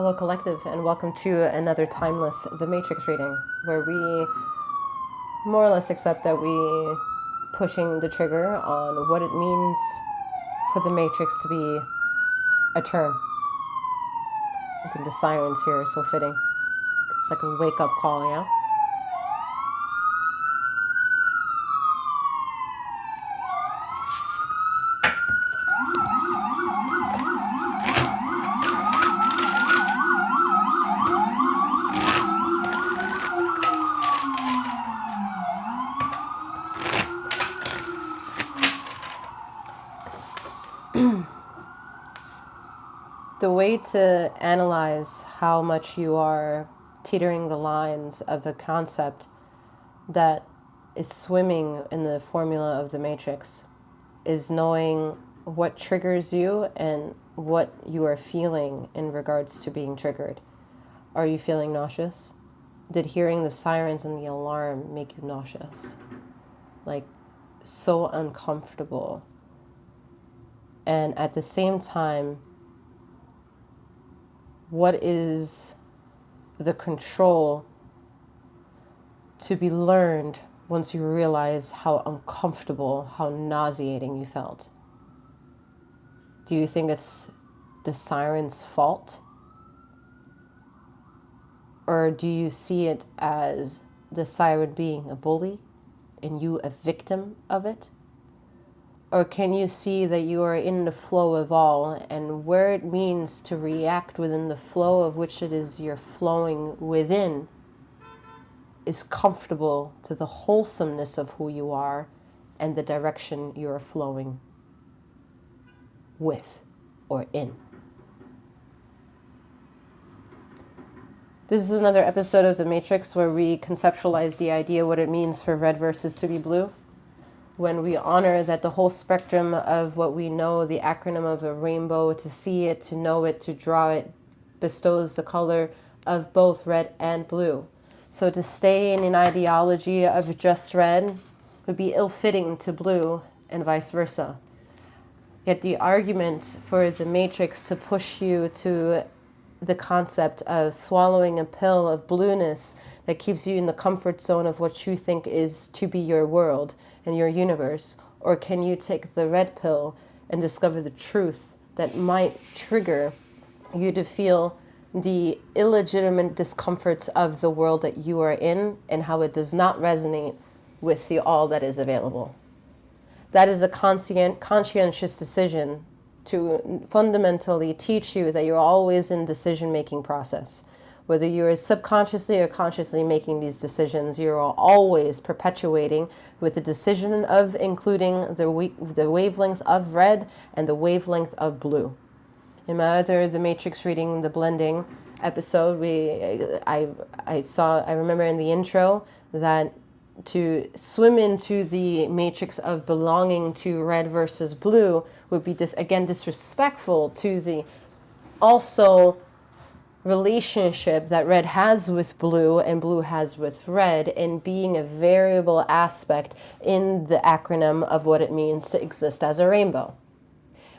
Hello, Collective, and welcome to another timeless The Matrix reading, where we more or less accept that we pushing the trigger on what it means for the Matrix to be a term. I think the sirens here are so fitting. It's like a wake-up call, yeah? The way to analyze how much you are teetering the lines of a concept that is swimming in the formula of the Matrix is knowing what triggers you and what you are feeling in regards to being triggered. Are you feeling nauseous? Did hearing the sirens and the alarm make you nauseous? Like, so uncomfortable. And at the same time, what is the control to be learned once you realize how uncomfortable, how nauseating you felt? Do you think it's the siren's fault? Or do you see it as the siren being a bully and you a victim of it? Or can you see that you are in the flow of all, and where it means to react within the flow of which it is you're flowing within is comfortable to the wholesomeness of who you are and the direction you're flowing with or in? This is another episode of The Matrix where we conceptualize the idea what it means for red versus to be blue. When we honor that the whole spectrum of what we know, the acronym of a rainbow, to see it, to know it, to draw it, bestows the color of both red and blue. So to stay in an ideology of just red would be ill-fitting to blue and vice versa. Yet the argument for the Matrix to push you to the concept of swallowing a pill of blueness that keeps you in the comfort zone of what you think is to be your world and your universe, or can you take the red pill and discover the truth that might trigger you to feel the illegitimate discomforts of the world that you are in and how it does not resonate with the all that is available? That is a conscientious decision to fundamentally teach you that you're always in decision-making process. Whether you're subconsciously or consciously making these decisions, you're always perpetuating with the decision of including the wavelength of red and the wavelength of blue. In my other The Matrix reading, the blending episode, I remember in the intro that to swim into the matrix of belonging to red versus blue would be disrespectful to the also relationship that red has with blue and blue has with red, and being a variable aspect in the acronym of what it means to exist as a rainbow.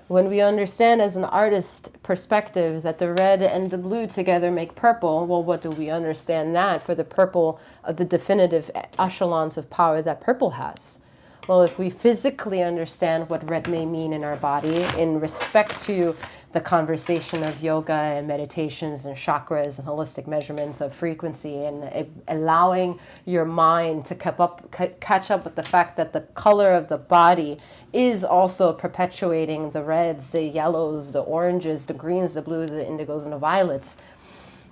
When we understand as an artist perspective that the red and the blue together make purple, well, what do we understand that for the purple of the definitive echelons of power that purple has? Well, if we physically understand what red may mean in our body in respect to the conversation of yoga and meditations and chakras and holistic measurements of frequency, and allowing your mind to catch up with the fact that the color of the body is also perpetuating the reds, the yellows, the oranges, the greens, the blues, the indigos, and the violets,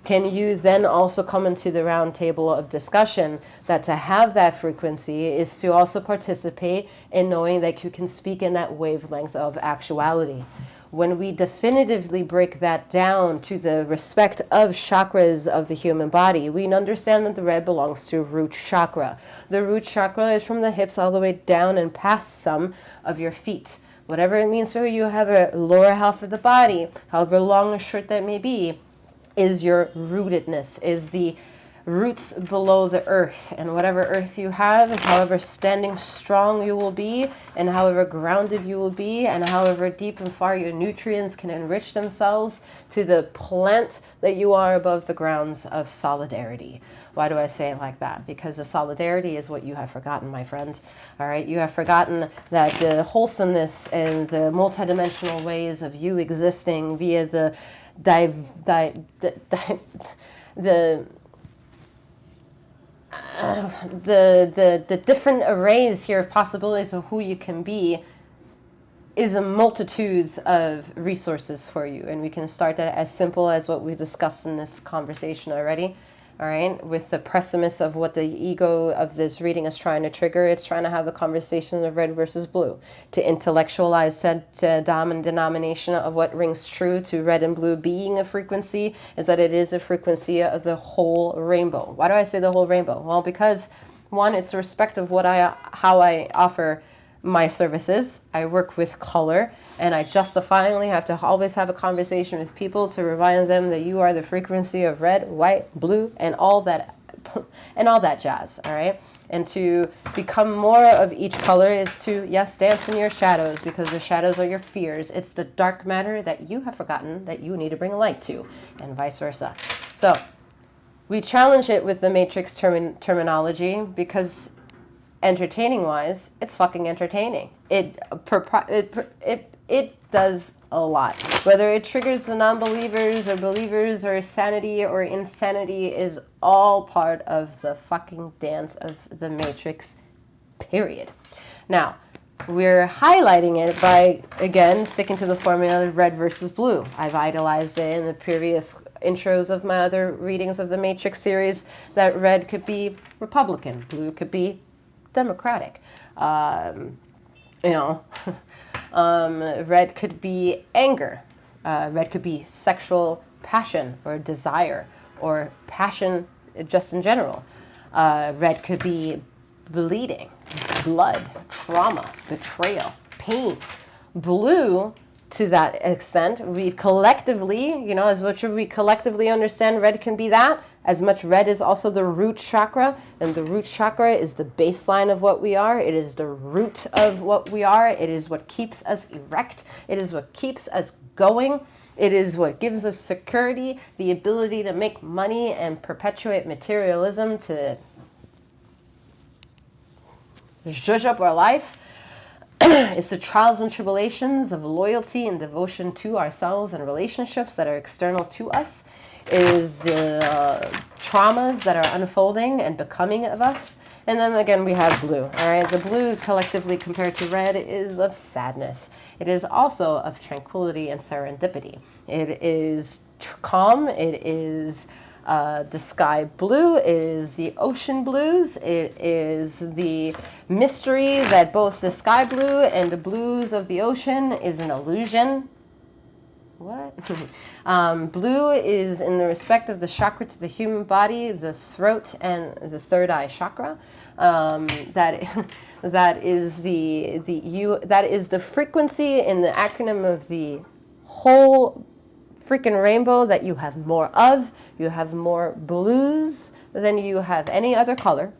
can you then also come into the round table of discussion that to have that frequency is to also participate in knowing that you can speak in that wavelength of actuality? When we definitively break that down to the respect of chakras of the human body, we understand that the red belongs to root chakra. The root chakra is from the hips all the way down and past some of your feet. Whatever it means for you, have a lower half of the body, however long or short that may be, is your rootedness, is the roots below the earth, and whatever earth you have is however standing strong you will be, and however grounded you will be, and however deep and far your nutrients can enrich themselves to the plant that you are above the grounds of solidarity. Why do I say it like that? Because the solidarity is what you have forgotten, my friend. All right, you have forgotten that the wholesomeness and the multidimensional ways of you existing via the different arrays here of possibilities of who you can be is a multitudes of resources for you. And we can start that as simple as what we discussed in this conversation already. All right, with the premise of what the ego of this reading is trying to trigger. It's trying to have the conversation of red versus blue, to intellectualize the denomination of what rings true to red and blue being a frequency, is that it is a frequency of the whole rainbow. Why do I say the whole rainbow? Well, because one, it's respect of how I offer my services. I work with color, and I justifiably have to always have a conversation with people to remind them that you are the frequency of red, white, blue, and all that jazz, all right? And to become more of each color is to, yes, dance in your shadows, because the shadows are your fears. It's the dark matter that you have forgotten that you need to bring light to, and vice versa. So we challenge it with the matrix terminology because entertaining wise, it's fucking entertaining. It does a lot. Whether it triggers the non-believers or believers or sanity or insanity is all part of the fucking dance of the matrix, period. Now, we're highlighting it by, again, sticking to the formula of red versus blue. I've idolized it in the previous intros of my other readings of the Matrix series, that red could be Republican, blue could be Democratic. Red could be anger. Red could be sexual passion or desire or passion just in general. Red could be bleeding, blood, trauma, betrayal, pain. Blue, to that extent, we collectively, as much as we collectively understand red can be that, as much red is also the root chakra, and the root chakra is the baseline of what we are. It is the root of what we are. It is what keeps us erect. It is what keeps us going. It is what gives us security, the ability to make money and perpetuate materialism to zhuzh up our life. It's the trials and tribulations of loyalty and devotion to ourselves and relationships that are external to us. It is the traumas that are unfolding and becoming of us. And then again, we have blue. All right, the blue collectively compared to red is of sadness. It is also of tranquility and serendipity. It is calm. It is the sky blue, it is the ocean blues, it is the mystery that both the sky blue and the blues of the ocean is an illusion. What? Blue is in the respect of the chakra to the human body, the throat and the third eye chakra. That is the frequency in the acronym of the whole freaking rainbow that you have more of. You have more blues than you have any other color,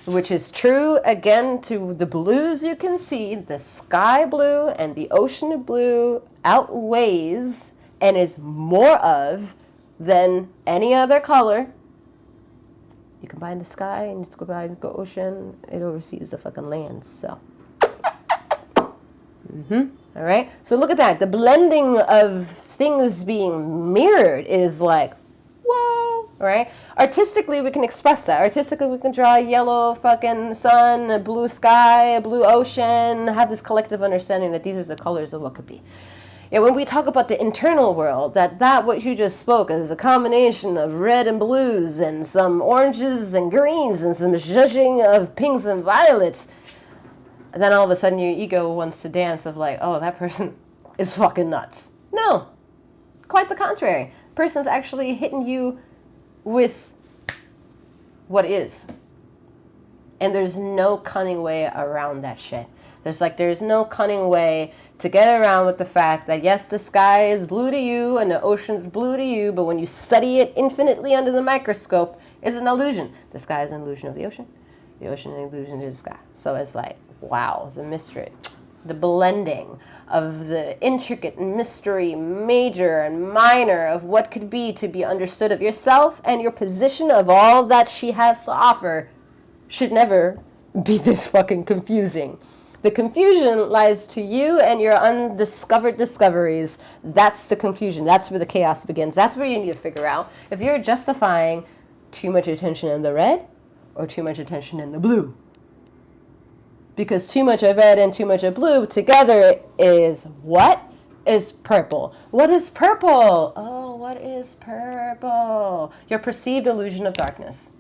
which is true again to the blues you can see. The sky blue and the ocean blue outweighs and is more of than any other color. You combine the sky and you combine the ocean, it oversees the fucking land. So all right, so look at that. The blending of things being mirrored is like, whoa, all right? Artistically, we can express that. Artistically, we can draw a yellow fucking sun, a blue sky, a blue ocean, have this collective understanding that these are the colors of what could be. Yeah, when we talk about the internal world, that what you just spoke is a combination of red and blues and some oranges and greens and some zhuzhing of pinks and violets, then all of a sudden your ego wants to dance of like, oh, that person is fucking nuts. No, quite the contrary. The person's actually hitting you with what is. And there's no cunning way around that shit. There's no cunning way to get around with the fact that yes, the sky is blue to you and the ocean's blue to you, but when you study it infinitely under the microscope, is an illusion. The sky is an illusion of the ocean. The ocean is an illusion of the sky. So it's like, wow, the mystery, the blending of the intricate mystery, major and minor of what could be to be understood of yourself and your position of all that she has to offer should never be this fucking confusing. The confusion lies to you and your undiscovered discoveries. That's the confusion. That's where the chaos begins. That's where you need to figure out if you're justifying too much attention in the red or too much attention in the blue. Because too much of red and too much of blue together is what? Is purple. What is purple? Oh, what is purple? Your perceived illusion of darkness.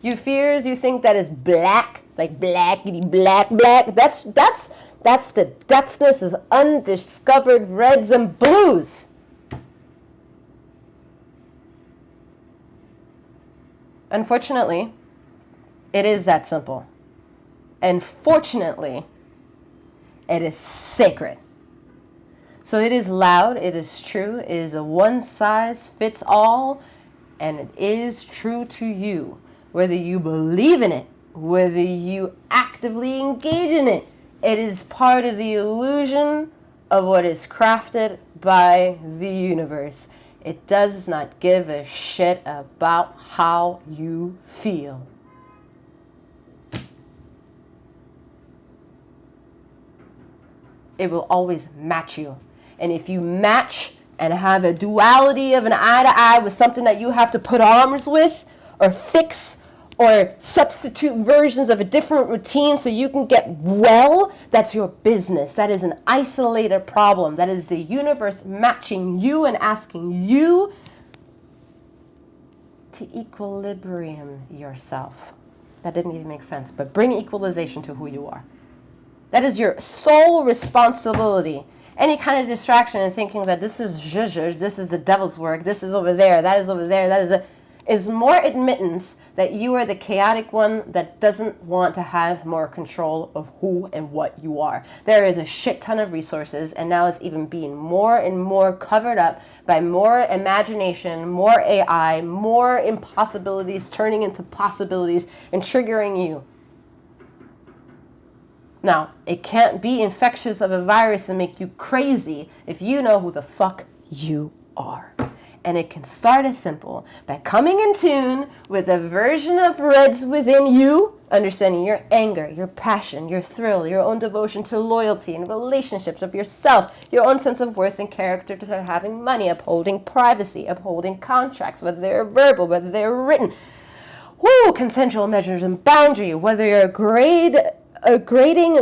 Your fears, you think that is black, like blackity black. That's the depthness is undiscovered reds and blues. Unfortunately, it is that simple. And fortunately, it is sacred. So it is loud, it is true, it is a one-size-fits-all, and it is true to you. Whether you believe in it, whether you actively engage in it, it is part of the illusion of what is crafted by the universe. It does not give a shit about how you feel. It will always match you. And if you match and have a duality of an eye to eye with something that you have to put arms with or fix or substitute versions of a different routine so you can get well, that's your business. That is an isolated problem. That is the universe matching you and asking you to equilibrium yourself. That didn't even make sense, but bring equalization to who you are. That is your sole responsibility. Any kind of distraction and thinking that this is zhuzh, this is the devil's work, this is over there, that is over there, is more admittance that you are the chaotic one that doesn't want to have more control of who and what you are. There is a shit ton of resources, and now it's even being more and more covered up by more imagination, more AI, more impossibilities turning into possibilities and triggering you. Now, it can't be infectious of a virus and make you crazy if you know who the fuck you are. And it can start as simple by coming in tune with a version of reds within you, understanding your anger, your passion, your thrill, your own devotion to loyalty and relationships of yourself, your own sense of worth and character to having money, upholding privacy, upholding contracts, whether they're verbal, whether they're written. Consensual measures and boundary, whether you're grading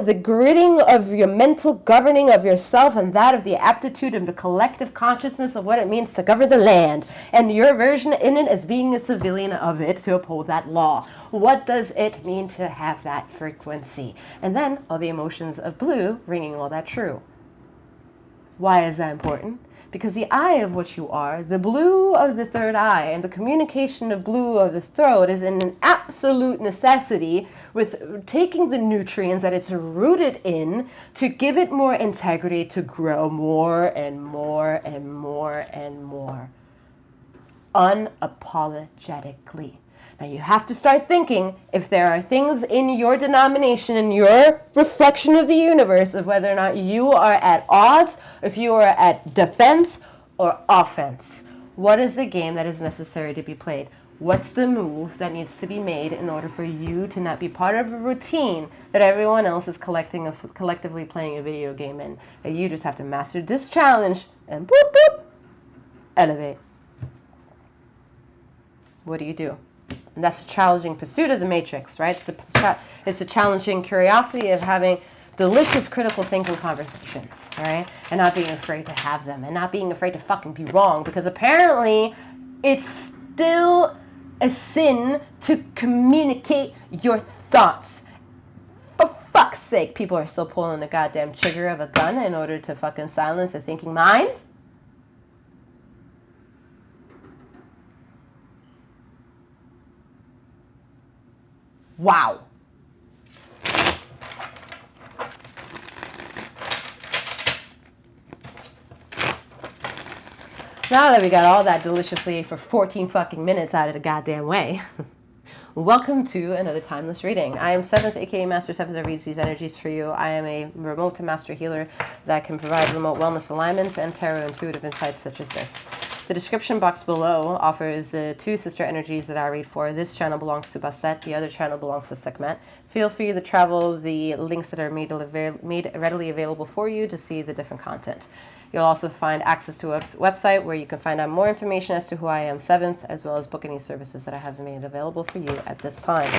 the gridding of your mental governing of yourself and that of the aptitude of the collective consciousness of what it means to govern the land, and your version in it as being a civilian of it to uphold that law. What does it mean to have that frequency? And then all the emotions of blue ringing all that true. Why is that important? Because the eye of what you are, the blue of the third eye, and the communication of blue of the throat is an absolute necessity with taking the nutrients that it's rooted in to give it more integrity to grow more and more and more and more. Unapologetically. Now you have to start thinking if there are things in your denomination, in your reflection of the universe, of whether or not you are at odds, if you are at defense or offense. What is the game that is necessary to be played? What's the move that needs to be made in order for you to not be part of a routine that everyone else is collectively playing a video game in? And you just have to master this challenge and boop, boop, elevate. What do? And that's a challenging pursuit of the matrix, right? It's a challenging curiosity of having delicious critical thinking conversations, right? And not being afraid to have them and not being afraid to fucking be wrong, because apparently it's still a sin to communicate your thoughts. For fuck's sake, people are still pulling the goddamn trigger of a gun in order to fucking silence a thinking mind. Wow. Now that we got all that deliciously for 14 fucking minutes out of the goddamn way, welcome to another timeless reading. I am Seventh, aka Master Seventh, that reads these energies for you. I am a remote master healer that can provide remote wellness alignments and tarot intuitive insights such as this. The description box below offers two sister energies that I read for. This channel belongs to Bastet, the other channel belongs to Sekhmet. Feel free to travel the links that are made readily available for you to see the different content. You'll also find access to a website where you can find out more information as to who I am, Seventh, as well as book any services that I have made available for you at this time.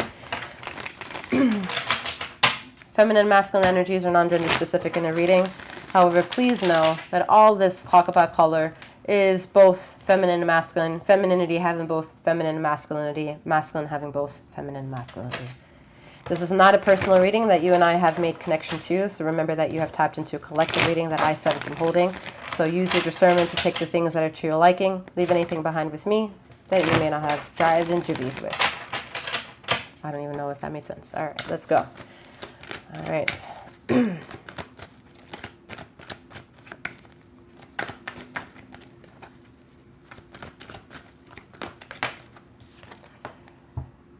Feminine and masculine energies are non-gender specific in a reading. However, please know that all this talk about color is both feminine and masculine, femininity having both feminine and masculinity, masculine having both feminine and masculinity. This is not a personal reading that you and I have made connection to, so remember that you have tapped into a collective reading that I Seventh am holding. So use your discernment to take the things that are to your liking. Leave anything behind with me that you may not have jived and jibbies with. I don't even know if that made sense. All right, let's go. All right.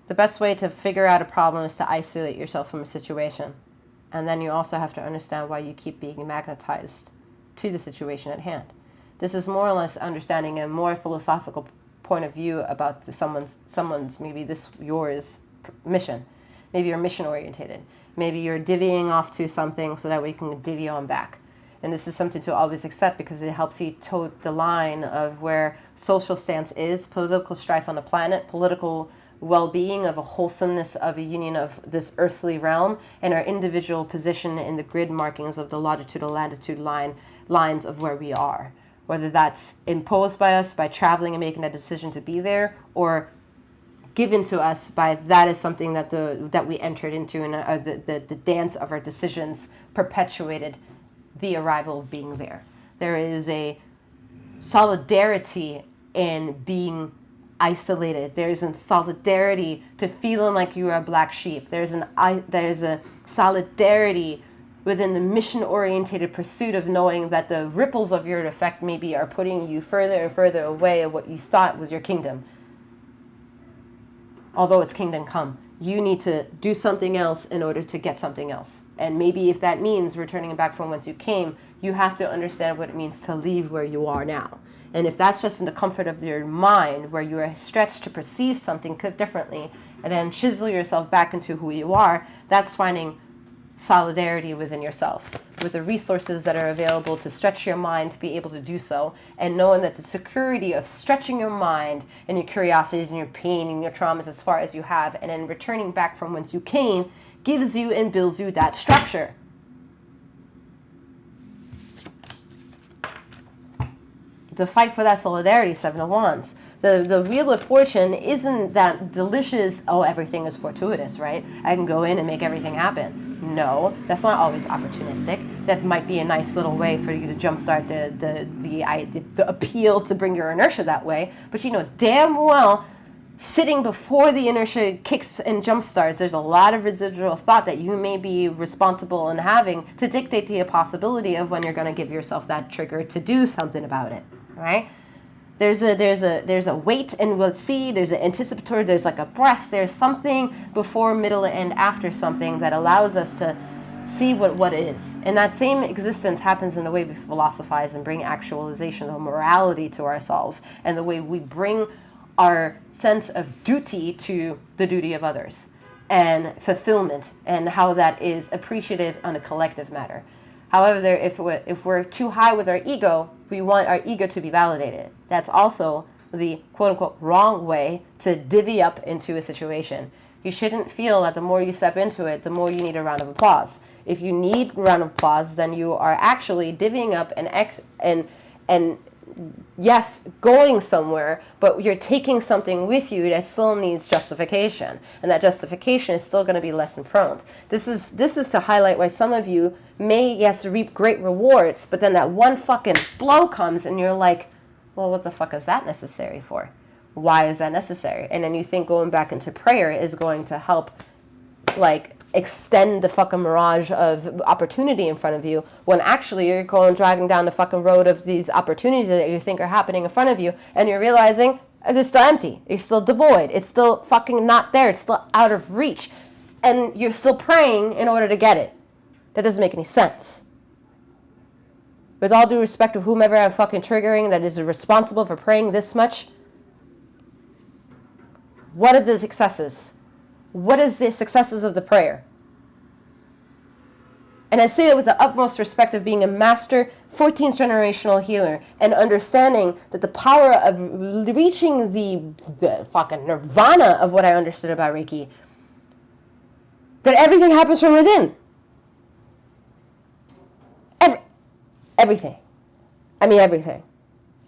The best way to figure out a problem is to isolate yourself from a situation. And then you also have to understand why you keep being magnetized to the situation at hand. This is more or less understanding a more philosophical point of view about someone's maybe yours mission. Maybe you're mission orientated. Maybe you're divvying off to something so that we can divvy on back. And this is something to always accept because it helps you toe the line of where social stance is, political strife on the planet, political well-being, of a wholesomeness of a union of this earthly realm, and our individual position in the grid markings of the longitude latitude lines of where we are, whether that's imposed by us by traveling and making that decision to be there, or given to us by that is something that we entered into, and the dance of our decisions perpetuated the arrival of being there. There is a solidarity in being isolated. There's a solidarity to feeling like you are a black sheep. There's a solidarity within the mission-oriented pursuit of knowing that the ripples of your effect maybe are putting you further and further away of what you thought was your kingdom. Although it's kingdom come, you need to do something else in order to get something else. And maybe if that means returning back from whence you came, you have to understand what it means to leave where you are now. And if that's just in the comfort of your mind, where you are stretched to perceive something differently, and then chisel yourself back into who you are, that's finding solidarity within yourself, with the resources that are available to stretch your mind to be able to do so, and knowing that the security of stretching your mind and your curiosities and your pain and your traumas as far as you have, and then returning back from whence you came, gives you and builds you that structure. To fight for that solidarity, Seven of Wands. The Wheel of Fortune isn't that delicious, oh, everything is fortuitous, right? I can go in and make everything happen. No, that's not always opportunistic. That might be a nice little way for you to jumpstart the appeal to bring your inertia that way. But you know damn well, sitting before the inertia kicks and jumpstarts, there's a lot of residual thought that you may be responsible in having to dictate the possibility of when you're going to give yourself that trigger to do something about it. Right? There's a wait and let's see, there's an anticipatory, there's like a breath, there's something before, middle, and after something that allows us to see what is. And that same existence happens in the way we philosophize and bring actualization of morality to ourselves, and the way we bring our sense of duty to the duty of others, and fulfillment, and how that is appreciative on a collective matter. However, if we're too high with our ego, we want our ego to be validated. That's also the quote-unquote wrong way to divvy up into a situation. You shouldn't feel that the more you step into it, the more you need a round of applause. If you need a round of applause, then you are actually divvying up and yes, going somewhere, but you're taking something with you that still needs justification, and that justification is still going to be lesson prone. This is to highlight why some of you may, yes, reap great rewards, but then that one fucking blow comes and you're like, well, what the fuck is that necessary for? Why is that necessary? And then you think going back into prayer is going to help, like, extend the fucking mirage of opportunity in front of you, when actually you're going driving down the fucking road of these opportunities that you think are happening in front of you, and you're realizing they're still empty, you're still devoid, it's still fucking not there, it's still out of reach, and you're still praying in order to get it. That doesn't make any sense. With all due respect to whomever I'm fucking triggering that is responsible for praying this much, what are the successes? What is the successes of the prayer? And I say it with the utmost respect of being a master 14th generational healer and understanding that the power of reaching the fucking nirvana of what I understood about Reiki, that everything happens from within. Everything. I mean everything.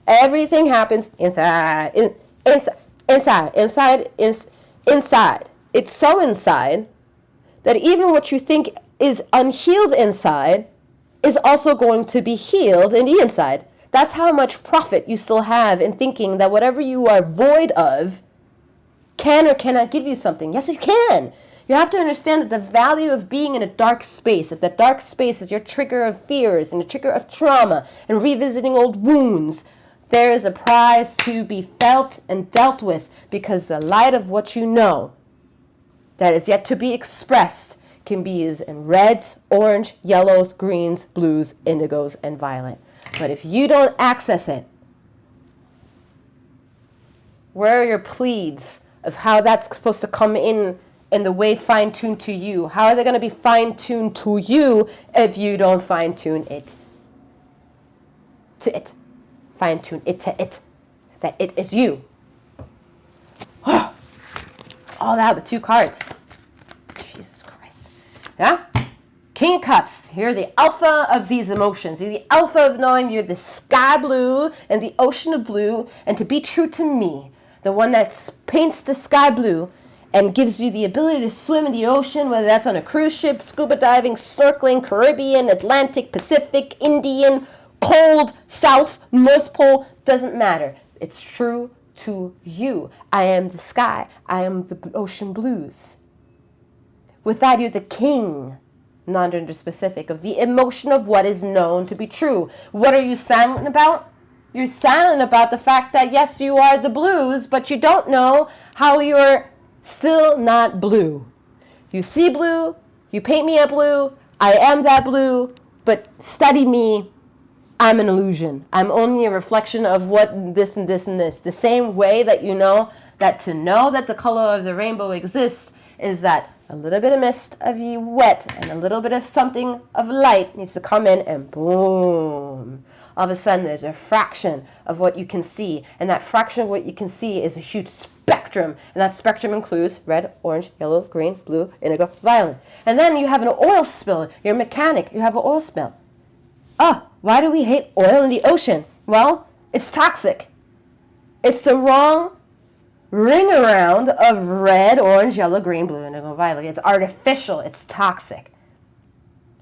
Everything happens inside. Inside. It's so inside that even what you think is unhealed inside is also going to be healed in the inside. That's how much profit you still have in thinking that whatever you are void of can or cannot give you something. Yes, it can. You have to understand that the value of being in a dark space, if that dark space is your trigger of fears and a trigger of trauma and revisiting old wounds, there is a prize to be felt and dealt with, because the light of what you know that is yet to be expressed can be used in reds, orange, yellows, greens, blues, indigos, and violet. But if you don't access it, where are your pleads of how that's supposed to come in the way fine-tuned to you? How are they going to be fine-tuned to you if you don't fine-tune it to it? Fine-tune it to it. That it is you. All that with 2 cards. Jesus Christ. Yeah? King of Cups. You're the alpha of these emotions. You're the alpha of knowing you're the sky blue and the ocean of blue. And to be true to me, the one that paints the sky blue and gives you the ability to swim in the ocean, whether that's on a cruise ship, scuba diving, snorkeling, Caribbean, Atlantic, Pacific, Indian, cold, South, North Pole, doesn't matter. It's true to you. I am the sky. I am the ocean blues. With that, you're the king, non-gender specific, of the emotion of what is known to be true. What are you silent about? You're silent about the fact that, yes, you are the blues, but you don't know how you're still not blue. You see blue, you paint me a blue, I am that blue, but study me, I'm an illusion. I'm only a reflection of what this and this and this. The same way that you know that to know that the color of the rainbow exists is that a little bit of mist of you wet and a little bit of something of light needs to come in and boom. All of a sudden there's a fraction of what you can see, and that fraction of what you can see is a huge spectrum, and that spectrum includes red, orange, yellow, green, blue, indigo, violet. And then you have an oil spill. You're a mechanic. You have an oil spill. Oh, why do we hate oil in the ocean? Well, it's toxic. It's the wrong ring around of red, orange, yellow, green, blue, indigo, violet. It's artificial. It's toxic.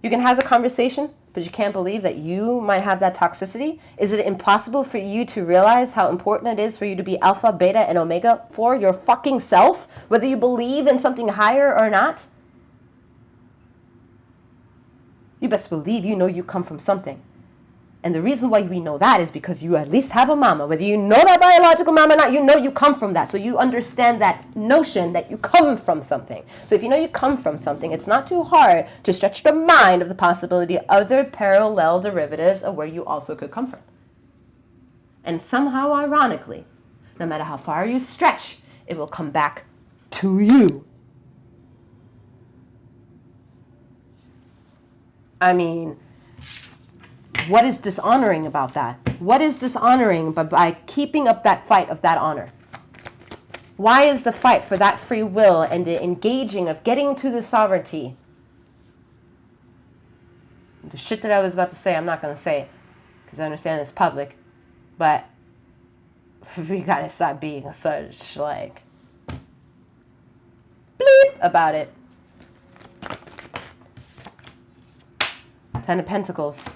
You can have the conversation, but you can't believe that you might have that toxicity? Is it impossible for you to realize how important it is for you to be alpha, beta, and omega for your fucking self, whether you believe in something higher or not? You best believe you know you come from something. And the reason why we know that is because you at least have a mama. Whether you know that biological mama or not, you know you come from that. So you understand that notion that you come from something. So if you know you come from something, it's not too hard to stretch the mind of the possibility of other parallel derivatives of where you also could come from. And somehow, ironically, no matter how far you stretch, it will come back to you. I mean, what is dishonoring about that? What is dishonoring by keeping up that fight of that honor? Why is the fight for that free will and the engaging of getting to the sovereignty? The shit that I was about to say, I'm not going to say it because I understand it's public, but we got to stop being such like bleep about it. 10 of Pentacles.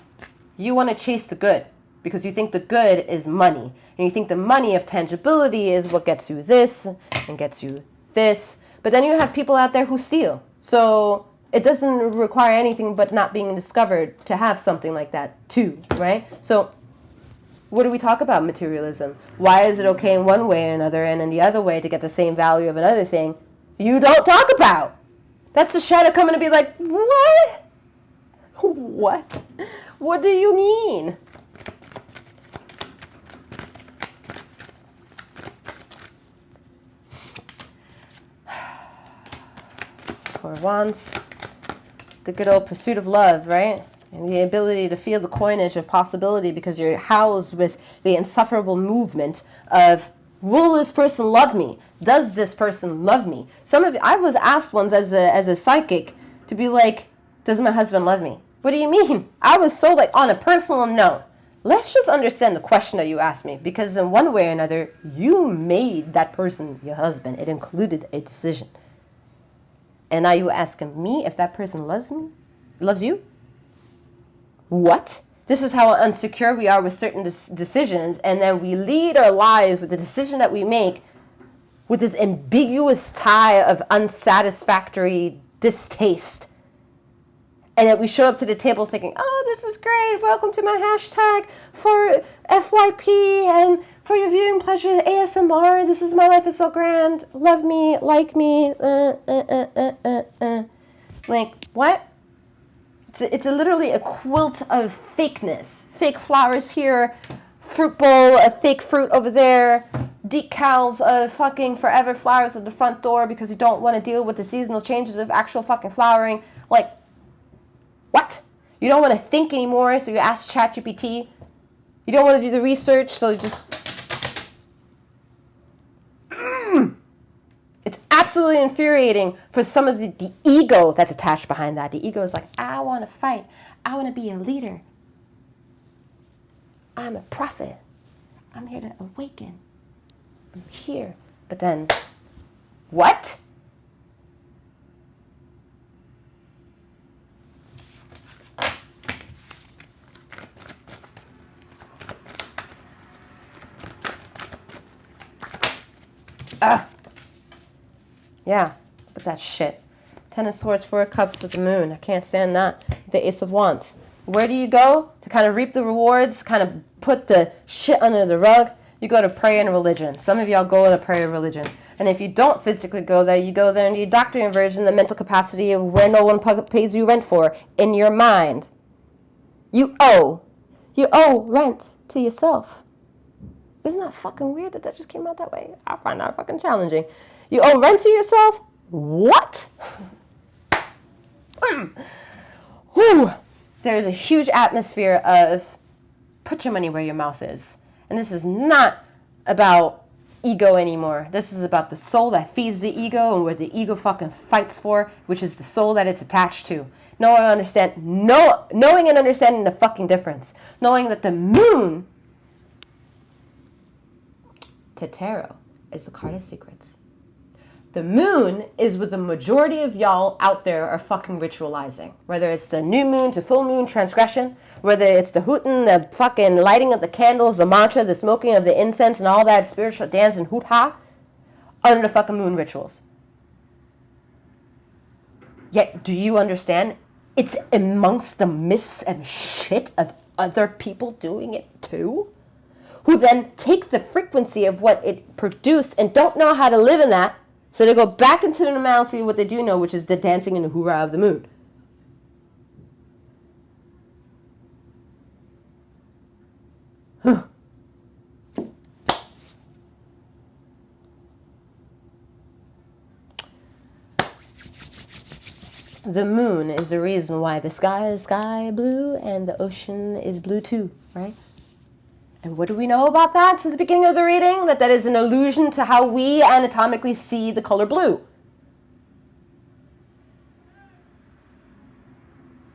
You want to chase the good because you think the good is money. And you think the money of tangibility is what gets you this and gets you this. But then you have people out there who steal. So It doesn't require anything but not being discovered to have something like that too, right? So what do we talk about materialism? Why is it okay in one way or another, and in the other way to get the same value of another thing you don't talk about? That's the shadow coming to be like, what? What? What do you mean? For once, the good old pursuit of love, right? And the ability to feel the coinage of possibility because you're housed with the insufferable movement of, will this person love me? Does this person love me? I was asked once as a psychic to be like, does my husband love me? What do you mean? I was so like, on a personal note, let's just understand the question that you asked me, because in one way or another, you made that person your husband. It included a decision. And now you asking me if that person loves me? Loves you? What? This is how insecure we are with certain decisions, and then we lead our lives with the decision that we make with this ambiguous tie of unsatisfactory distaste. And then we show up to the table thinking, oh, this is great. Welcome to my hashtag for FYP and for your viewing pleasure, ASMR. This is my life is so grand. Love me, like me. Like, what? It's literally a quilt of fakeness. Fake flowers here, fruit bowl, a fake fruit over there, decals of fucking forever flowers at the front door because you don't want to deal with the seasonal changes of actual fucking flowering. Like, what? You don't want to think anymore, so you ask ChatGPT. You don't want to do the research, so you just... It's absolutely infuriating for some of the ego that's attached behind that. The ego is like, I want to fight. I want to be a leader. I'm a prophet. I'm here to awaken. I'm here. But then, what? Ugh. Yeah, but that shit. Ten of Swords, Four of Cups with the Moon. I can't stand that. The Ace of Wands. Where do you go to kind of reap the rewards, kind of put the shit under the rug? You go to prayer and religion. Some of y'all go to prayer and religion. And if you don't physically go there, you go there in the doctrine version, the mental capacity of where no one pays you rent for, in your mind. You owe rent to yourself. Isn't that fucking weird that just came out that way? I find that fucking challenging. You owe rent to yourself? What? Whew. There's a huge atmosphere of put your money where your mouth is. And this is not about ego anymore. This is about the soul that feeds the ego and what the ego fucking fights for, which is the soul that it's attached to. Knowing and understanding the fucking difference. Knowing that the moon to tarot is the card of secrets. The moon is what the majority of y'all out there are fucking ritualizing. Whether it's the new moon to full moon transgression, whether it's the hootin', the fucking lighting of the candles, the mantra, the smoking of the incense, and all that spiritual dance and hoot-ha, under the fucking moon rituals. Yet, do you understand? It's amongst the myths and shit of other people doing it too, who then take the frequency of what it produced and don't know how to live in that. So they go back into the normalcy of what they do know, which is the dancing and the hoorah of the moon. Huh. The moon is the reason why the sky is sky blue and the ocean is blue too, right? And what do we know about that since the beginning of the reading? That is an allusion to how we anatomically see the color blue.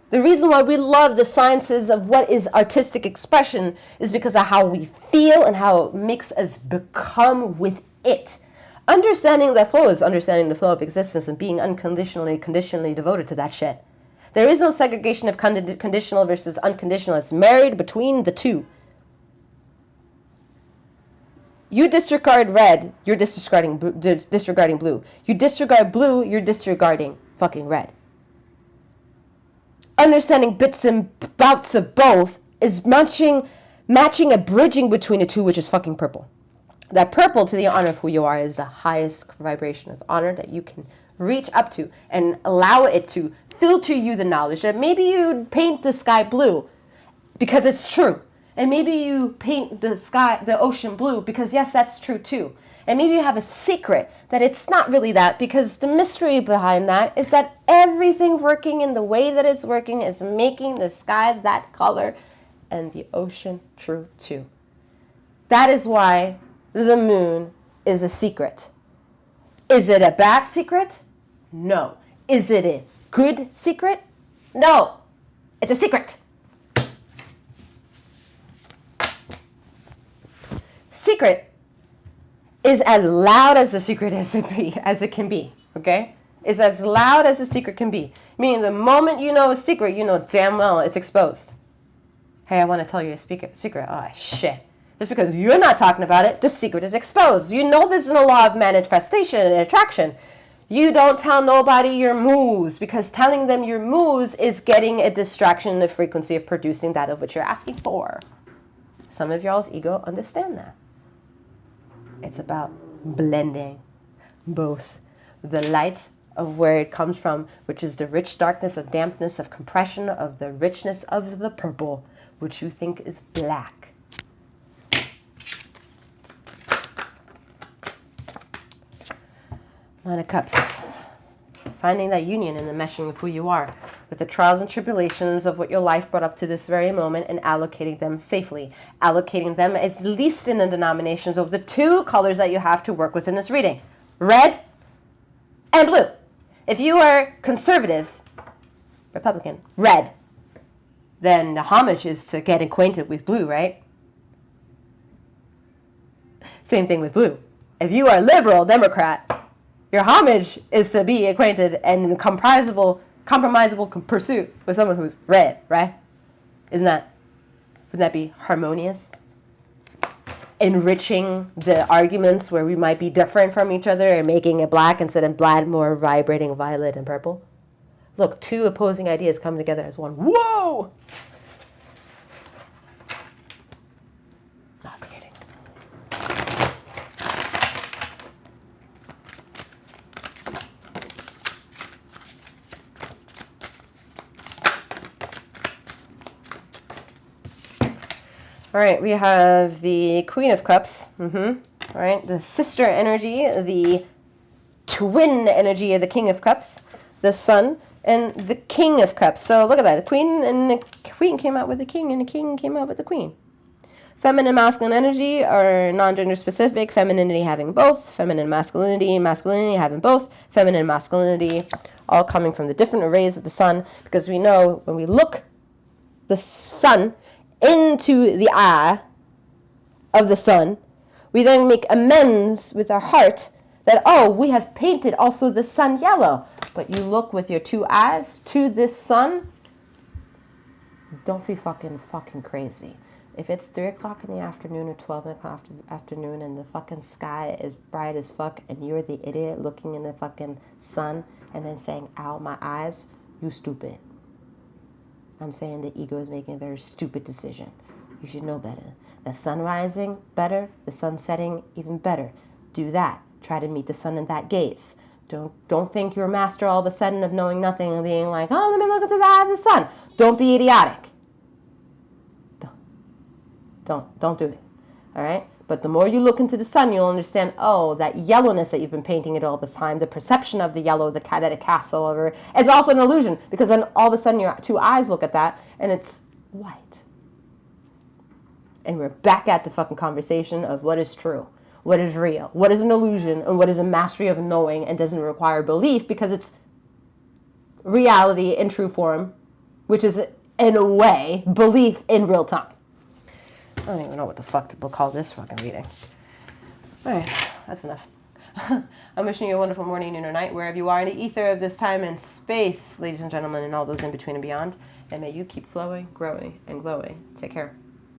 The reason why we love the sciences of what is artistic expression is because of how we feel and how it makes us become with it. Understanding that flow is understanding the flow of existence and being unconditionally, conditionally devoted to that shit. There is no segregation of conditional versus unconditional. It's married between the two. You disregard red, you're disregarding blue. You disregard blue, you're disregarding fucking red. understanding bits and bouts of both is matching a bridging between the two, which is fucking purple. That purple, to the honor of who you are, is the highest vibration of honor that you can reach up to and allow it to filter you the knowledge that maybe you paint the sky blue because it's true. And maybe you paint the ocean blue because yes, that's true too. And maybe you have a secret that it's not really that, because the mystery behind that is that everything working in the way that it's working is making the sky that color and the ocean true too. That is why the moon is a secret. Is it a bad secret? No. Is it a good secret? No. It's a secret. Secret is as loud as the secret as it can be, okay? It's as loud as the secret can be. Meaning the moment you know a secret, you know damn well it's exposed. Hey, I want to tell you a secret. Oh, shit. Just because you're not talking about it, the secret is exposed. You know this is a law of manifestation and attraction. You don't tell nobody your moves, because telling them your moves is getting a distraction in the frequency of producing that of which you're asking for. Some of y'all's ego understand that. It's about blending both the light of where it comes from, which is the rich darkness of dampness of compression of the richness of the purple, which you think is black. Nine of Cups. Finding that union in the meshing of who you are with the trials and tribulations of what your life brought up to this very moment, and allocating them safely. Allocating them at least in the denominations of the two colors that you have to work with in this reading. Red and blue. If you are conservative, Republican, red, then the homage is to get acquainted with blue, right? Same thing with blue. If you are liberal, Democrat, your homage is to be acquainted and compromisable pursuit with someone who's red, right? Wouldn't that be harmonious? Enriching the arguments where we might be different from each other and making it black instead of black more vibrating violet and purple. Look, two opposing ideas come together as one. Whoa! Nauseating. All right, we have the Queen of Cups. All right, the sister energy, the twin energy of the King of Cups, the Sun, and the King of Cups. So look at that. The Queen came out with the King, and the King came out with the Queen. Feminine, masculine energy are non-gender specific. Femininity having both. Feminine, masculinity having both. Feminine, masculinity, all coming from the different rays of the sun, because we know when we look the sun into the eye of the sun, we then make amends with our heart that, oh, we have painted also the sun yellow. But you look with your two eyes to this sun, don't be fucking crazy. If it's 3 o'clock in the afternoon or 12 o'clock in the afternoon and the fucking sky is bright as fuck and you're the idiot looking in the fucking sun and then saying, ow, my eyes, you stupid. I'm saying the ego is making a very stupid decision. You should know better. The sun rising, better. The sun setting, even better. Do that. Try to meet the sun in that gaze. Don't think you're a master all of a sudden of knowing nothing and being like, oh, let me look into the eye of the sun. Don't be idiotic. Don't do it. All right? But the more you look into the sun, you'll understand, oh, that yellowness that you've been painting it all this time, the perception of the yellow, the cat that it casts all over, is also an illusion, because then all of a sudden your two eyes look at that and it's white. And we're back at the fucking conversation of what is true, what is real, what is an illusion, and what is a mastery of knowing and doesn't require belief, because it's reality in true form, which is, in a way, belief in real time. I don't even know what the fuck to call this fucking reading. All right, that's enough. I'm wishing you a wonderful morning, noon, or night, wherever you are in the ether of this time and space, ladies and gentlemen, and all those in between and beyond. And may you keep flowing, growing, and glowing. Take care.